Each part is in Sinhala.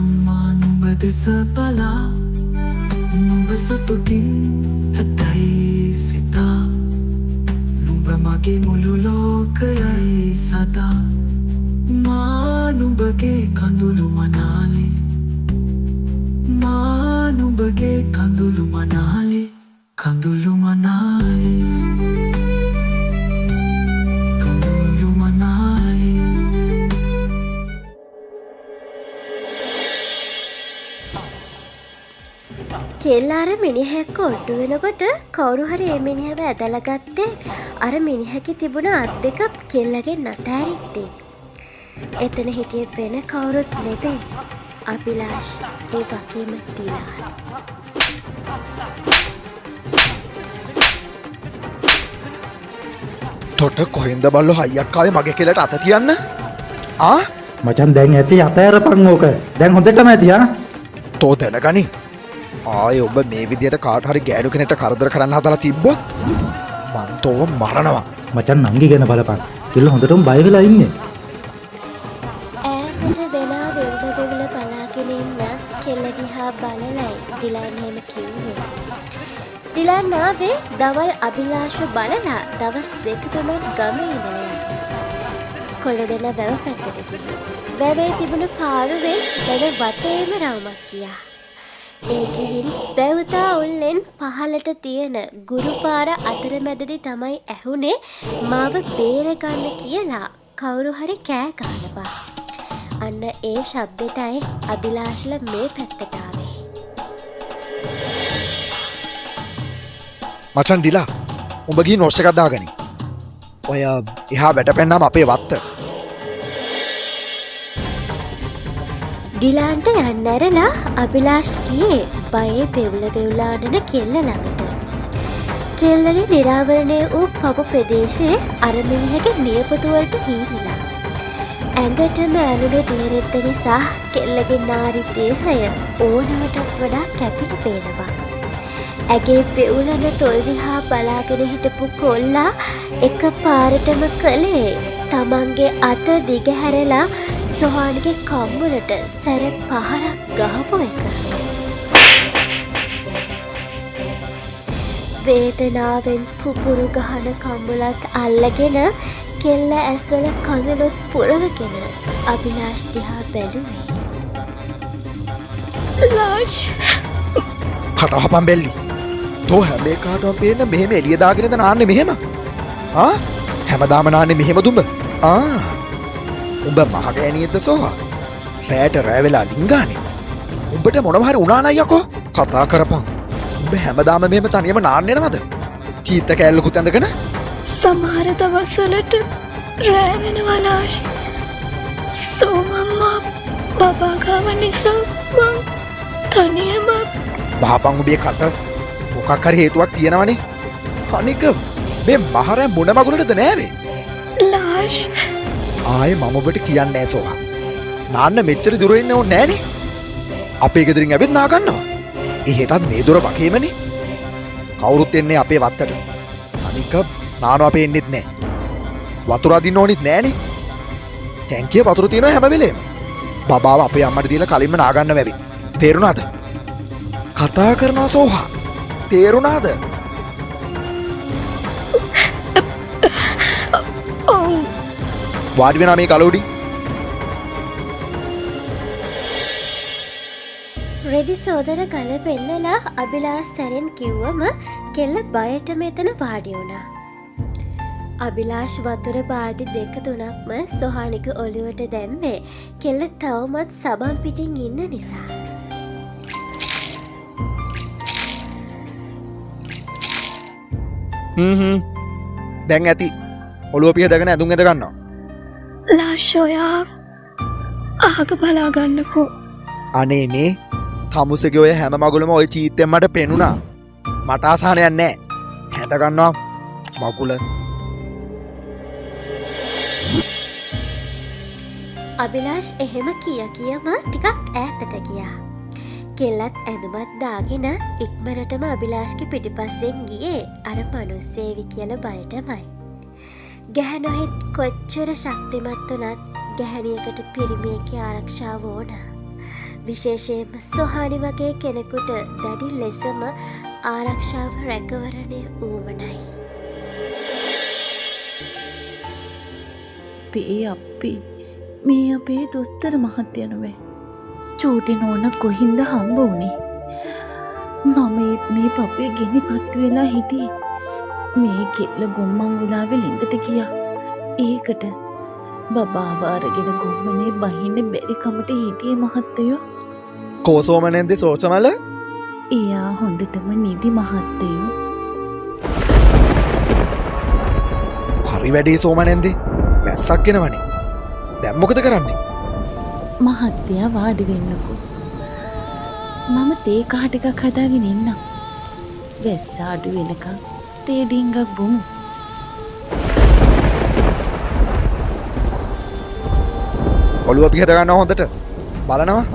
අම්මා නුඹ දෙස බලා නුඹ සතුටින් ඇතැයි සිතා නුඹ මගේ මුළු ලෝකයයි සදා මා නුඹගේ කඳුළු මනාලේ මා නුඹගේ කඳුළු මනාලේ කඳුළු මනාලේ කඳුළු මනාලේ කෙල්ල අර මිනිහෙක්ව ඔට්ටු වෙනකොට කවුරු හරි ඒ මිනිහව ඇදලා ගත්තේ අර මිනිහගේ තිබුණ අත් දෙක කෙල්ලගෙන් අතෑරිත්තේ. එතන හිටියේ වෙන කවුරුත් නෙවෙයි අභිලාෂ් ඒ වගේම ඩිලාන්. තොට කොහෙන්ද බල්ලෝ හයියක් ආවේ මගේ කෙලට අත තියන්න? මචන් දැන් ඇති අතෑරපන් ඕක. දැන් හොඳටම ඇති ආ. තෝ දැනගනි. ආයේ ඔබ මේ විදියට කාට හරි ගෑනු කෙනෙක්ට කරදර කරන්න හදලා තිබ්බොත් මං තෝව මරනවා. මචන් නංගි ගැන බලපන්. කෙල්ල හොඳටම බය වෙලා ඉන්නේ. ඈතට වෙලා වෙවුල බලාගෙන ඉන්න කෙල්ල දිහා බලලයි ඩිලාන් එහෙම කිව්වේ. ඩිලාන් ආවේ දවල් අභිලාෂව බලලා දවස් 2-3ක් ගමේ ඉඳලා යන්න. කොල්ල දෙන වැව පැත්තට ගිහින් වැවේ තිබුණ පාරුවෙන් වැව වටේම රවුමක් ගියා. ඒ ගිහින් වැවුතා උල්ලෙන් පහලට තියෙන ගුරුපාර අතරමැදදී තමයි ඇහුනේ මාව බේරගන්න කියලා කවුරු හරි කෑ ගහනවා. අන්න ඒ ශබ්දෙටයි අභිලාෂ්ල මේ පැත්තට ආවේ. මචන් ඩිලා උඹ ගිහින් නොස් එකක් දාගනි. ඔය එහා වැටපෙන්නාම අපේ වත්ත. ඩිලාන්ට යන්න ඇරලා අභිලාෂ් ගියේ බයේ වෙවුලාඩන කෙල්ල ළඟට. කෙල්ලගේ නිරාවරණය වූ පපු ප්‍රදේශයේ අර මිනිහගේ නියපොතුවලට හීරිලා. ඇඟටම ඇනුනේ දියරෙද්ද නිසා කෙල්ලගේ නාරි දේහය ඕනවටත් වඩා කැපිලා පේනවා. ඇගේ වෙවුලන තොල් දිහා බලාගෙන හිටපු කොල්ලා එක පාරටම කළේ තමන්ගේ අත දිගහැරලා සොහාන්ගේ කම්බලට සැර පහරක් ගහපු එක. වේදනාවෙන් පුපුරු ගහන කම්බලත් අල්ලගෙන කෙල්ල ඇස්වල කඳුළුත් පුරවගෙන අභිලාෂ් දිහා බැලුවේ. ලාෂ් කටහපන් බෙල්ලි. තෝ හැම එකකටම පේන්න මෙහෙම එළිය දාගෙනද නාන්නේ මෙහෙම? හැමදාම නාන්නේ මෙහෙමද උඹ? උඹ මහගෑනියෙක්ද සෝවා? රැට රෑ වෙලා ලිංගානේ. උඹට මොනව හරි වුණා නයි යකෝ? කතා කරපන්. උඹ හැමදාම මෙහෙම තනියම නාන්නේ නේද? චීත්ත කෑල්ලකුත් ඇඳගෙන? සමහර දවස්වලට රෑ වෙනවා ලාෂ්. සෝමම්මා බබා ගාව නිසා මං තනියම බහපන් උඹේ කට. මොකක් හරි හේතුවක් තියෙනවනේ. අනික මේ මහරෑ මොන මගුලටද නෑවේ? ලාෂ් ආයේ මම ඔබට කියන්නේ නෑ සෝවා. නාන්න මෙච්චර දුර ඉන්න ඕනේ නෑනේ. අපේ ගෙදරින් ඇවිත් නා ගන්නවා. එහෙටත් මේ දොර වගේමනේ. කවුරුත් එන්නේ අපේ වත්තට. අනික නානවා අපේ එන්නෙත් නෑ. වතුර අදින්න ඕනිත් නෑනේ. ටැංකියේ වතුර තියෙනවා හැම වෙලේම. බබාව අපේ අම්මට දීලා කලින්ම නා ගන්න වෙවි. තේරුණාද? කතා කරනවා සෝහා. තේරුණාද? වාඩි වෙනා මේ කලුඩි. රෙදි සෝදන කල පෙන්නලා අභිලාෂ් සැරෙන් කිව්වම කෙල්ල බයට මෙතන වාඩි වුණා. අභිලාෂ් වතුර බාල්දි 2-3ක්ම සොහානික ඔළුවට දැම්මේ කෙල්ල තවමත් සබන් පිටින් ඉන්න නිසා. දැන් ඇති. ඔළුව පිහදගෙන ඇඳුම් ඇඳ ගන්නවා. ලාෂ් ඔයා ආග බලා ගන්නකෝ. අනේ මේ තමුසගේ ඔය හැම මගුලම ඔය චීත්තෙන් මට පෙනුණා. මට ආසානයක් නෑ. හැඳ ගන්නවා මගුල. අභිලාෂ් එහෙම කියම ටිකක් ඈතට ගියා. කෙල්ලත් ඇඳුමත් දාගෙන ඉක්මනටම අභිලාෂ්ගේ පිටිපස්සෙන් ගියේ අර මනුස්සේවි කියලා බයටමයි. ගැහැණොහෙත් කොච්චර ශක්තිමත් වුණත් ගැහැණියකට පිරිමියෙක්ගේ ආරක්ෂාව ඕන. විශේෂයෙන්ම සොහානි වගේ කෙනෙකුට දැඩි ලෙසම ආරක්ෂාව රැකවරණය ඌමනයි. අපේ අප්පි මේ අපේ දොස්තර මහත්තයා නෙවෙයි. චූටි නෝන කොහින්ද හම්බ වුනේ? මම මේ පපුවේ ගිනිපත් වෙලා හිටියේ. මේ කෙල්ල ගොම්මන් වෙලාවේ ලින්දට ගියා. ඒකට බබාව අරගෙන ගොම්මනේ බහින්න බැරි කමට හිටියේ මහත්තයෝ. කෝසෝමනෙන්දි සෝසමල එයා හොඳටම නිදි මහත්තයෝ. හරි වැඩේ සෝමනෙන්දි වැස්සක් එනවනේ. දැන් මොකද කරන්නේ? මහත්තයා වාඩි වෙන්නකෝ. මම තේ කහ ටිකක් හදාගෙන ඉන්නම්. වැස්ස අඩු වෙනකම් තේ ඩිංගක් බොමු. ඔළුව පිහද ගන්නවා හොඳට. බලනවා.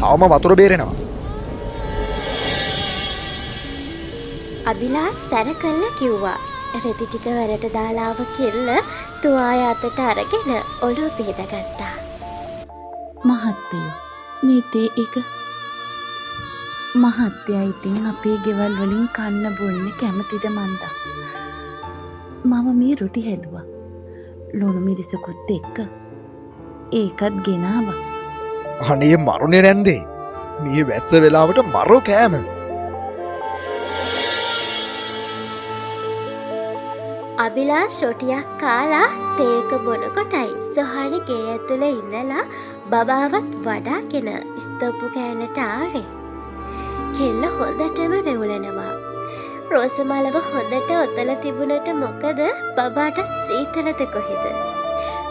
තවම වතුර බේරෙනවා. අබිලාස් සැර කල්ල කිව්වා. රෙදි ටික වැරට දාලාව කෙල්ල තුවාය අතට අරගෙන ඔළුව පිහදගත්තා. මහත්තයෝ මේ තේ එක මහත්තයා ඉතින් අපේ ගෙවල් වලින් කන්න බොන්න කැමතිද මන්දා. මම මේ රොටි හැදුවා. ලුණු මිරිසකුත් එක්ක. ඒකත් ගෙනාවා. අනේ මරුනේ නැන්දේ. මේ වැස්ස වෙලාවට මරෝ කෑම. අබිලාස් රොටියක් කාලා තේක බොනකොටයි සොහානි ගේ ඇතුළේ ඉඳලා බබාවත් වඩාගෙන ස්තෝප්පු කෑල්ලට ආවේ. කෙල්ල හොඳටම වෙවුලනවා. රෝසමලව හොඳට ඔතල තිබුණට මොකද බබාටත් සීතලද කොහෙද?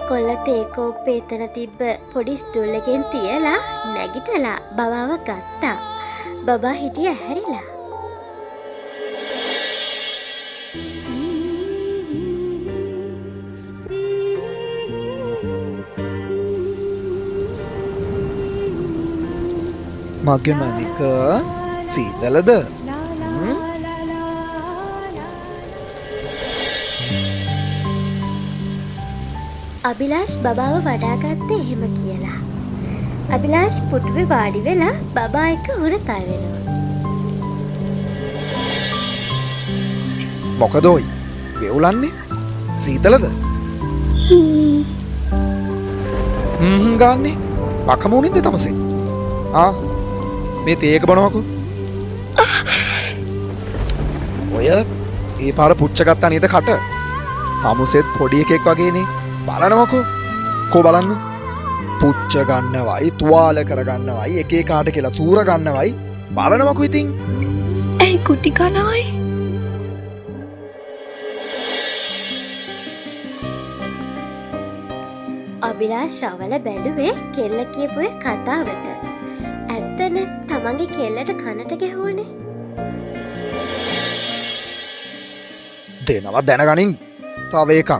කොල්ල තේකෝප්පේ එතන තිබ්බ පොඩි ස්ටූල් එකෙන් තියලා නැගිටලා බබාව ගත්තා. බබා හිටිය ඇහැරිලා. මගේ මනික සීතලද? අබිලාෂ් බබාව වඩාගත්තේ එහෙම කියලා. අබිලාෂ් පුටුවේ වාඩි වෙලා බබා එක්ක හුරතල් වෙනවා. මොකද ඔයි වෙවුලන්නේ? සීතලද? ගන්නේ බකමුණින්ද තමසේ? මේ තේක බොනවකු. ඔය ඒ පාර පුච්චගත්තා නේද කට? අමුසෙත් පොඩි එකෙක් වගේනේ. බලනවකෝ. කෝ බලන්න. පුච්ච ගන්නවයි තුවාල කරගන්නවයි එක එකාට කියලා සූර ගන්නවයි. බලනවකෝ ඉතින්. ඇයි කුටි කනවයි? අබිලාෂ් රවල බැලුවේ කෙල්ල කියපුවේ කතාවට. ඇත්තනේ තමන්ගේ කෙල්ලට කනට ගැහුවනේ. දෙනවා දැනගනින්. තව එකක්.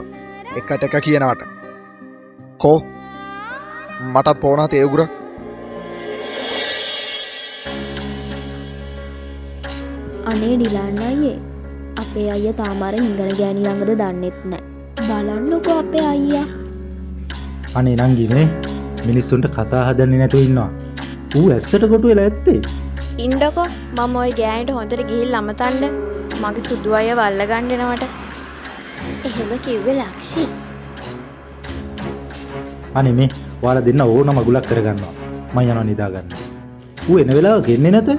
එකට එක කියනවට. කෝ මටත් පෝනා තේ උගුරක්. අනේ ඩිලාන් අයියේ අපේ අයියා තාම අර හිඟන ගෑණි ළඟද දන්නෙත් නැහැ. බලන්නකෝ අපේ අයියා. අනේ නංගිනේ මිනිස්සුන්ට කතා හදන්නේ නැතුව ඉන්නවා. ඌ ඇස්සට කොටු වෙලා ඇත්තේ. ඉන්ඩකෝ මම ඔය ගෑනිට හොඳට ගිහිල්ලා අමතන්න. මගේ සුදු අය වල්ල ගන්න එනවට. එහෙම කිව්වේ ලක්ෂි. අනේ මේ ඔයාලා දෙන්න ඕන මගුලක් කරගන්නවා. මම යනවා නිදා ගන්න. ඌ එන වෙලාව ගෙන්නේ නැත.